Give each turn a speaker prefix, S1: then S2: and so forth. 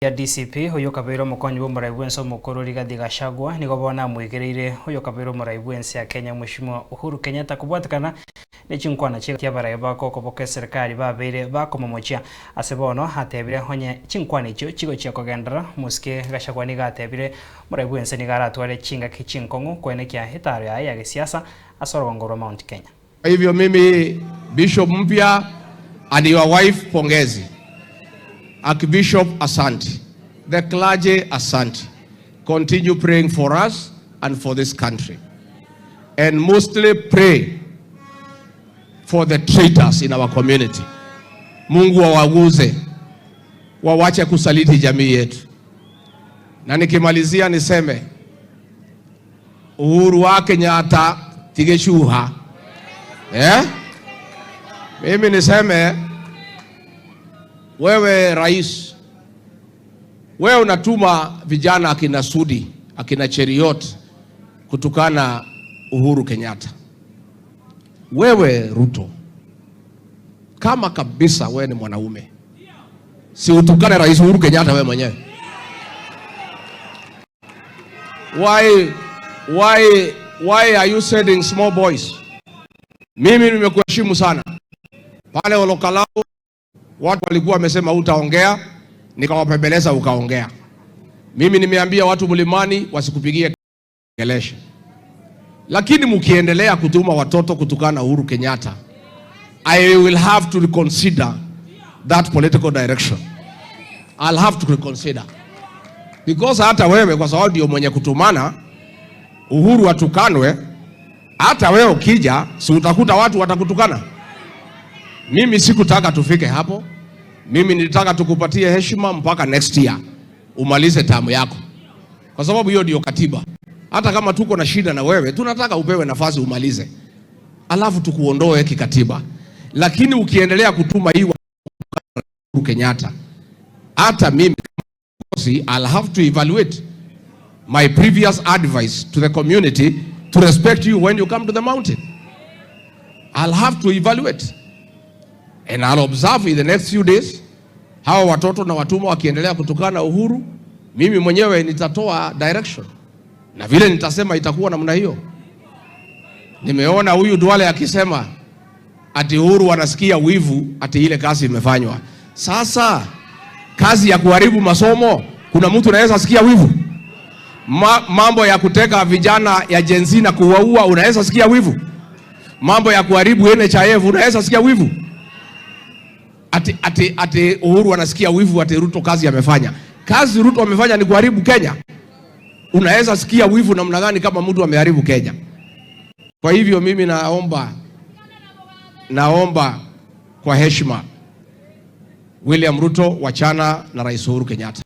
S1: ya DCP huyo kabiro mukonyi wa Muraibwense mukuru Rigathi Gachagua nigo bona mwigireire huyo kabiro Muraibwense ya Kenya Mheshimiwa Uhuru Kenyatta kubwatikana ni chinkwana chia baraiba ko koboke serikali babere bakomomochia asebono hatebire honye chinkwana icho chigo chia kogendera muske Gachagua ni gatebire Muraibwense ni garatware chinga kichinkongo kwenekia hitaro ya gisiasa asorongoro Mount Kenya.
S2: Hivyo mimi Bishop mpya and your wife pongezi. Archbishop asante. The clergy asante. Continue praying for us and for this country. And mostly pray for the traitors in our community. Mungu wawaguze, wawache kusaliti jamii yetu. Na nikimalizia niseme Uhuru wa Kenyatta tigeshuha. Mimi niseme wewe rais, wewe unatuma vijana akina Sudi, akina Cheriot kutukana Uhuru Kenyatta. Wewe Ruto, kama kabisa wewe ni mwanaume, si utukane rais Uhuru Kenyatta wewe mwenyewe. Why are you sending small boys? Mimi nimekuheshimu sana. Pale Olokalao watu walikuwa wamesema utaongea, nikawapembeleza ukaongea. Mimi nimeambia watu Mlimani wasikupigie kelele. Lakini mkiendelea kutuma watoto kutukana Uhuru Kenyatta, I will have to reconsider that political direction. I'll have to reconsider. Because hata wewe kwa sababu ndio mwenye kutumana Uhuru atukanwe, hata wewe ukija si utakuta watu watakutukana. Mimi sikutaka tufike hapo. Mimi nilitaka tukupatie heshima mpaka next year umalize tamu yako, kwa sababu hiyo ndio katiba. Hata kama tuko na shida na wewe, tunataka upewe nafasi umalize, alafu tukuondoe kikatiba. Lakini ukiendelea kutuma hii Uhuru Kenyatta, hata mimi I'll have to evaluate my previous advice to the community to respect you when you come to the mountain. I'll have to evaluate. And I'll observe in the next few days hawa watoto na watuma wakiendelea kutukana Uhuru. Mimi mwenyewe nitatoa direction, na vile nitasema itakuwa namna hiyo. Nimeona huyu Duale akisema ati Uhuru anasikia wivu ati ile kazi imefanywa. Sasa kazi ya kuharibu masomo, kuna mtu anaweza asikia wivu? Mambo ya kuteka vijana ya Gen Z na kuwaua, unaweza sikia wivu? Mambo ya kuharibu NHIF, unaweza sikia wivu? Ati Uhuru anasikia wivu ati Ruto kazi amefanya. Kazi Ruto amefanya ni kuharibu Kenya. Unaweza sikia wivu namna gani kama mtu ameharibu Kenya? Kwa hivyo mimi naomba kwa heshima William Ruto wachana na Rais Uhuru Kenyatta.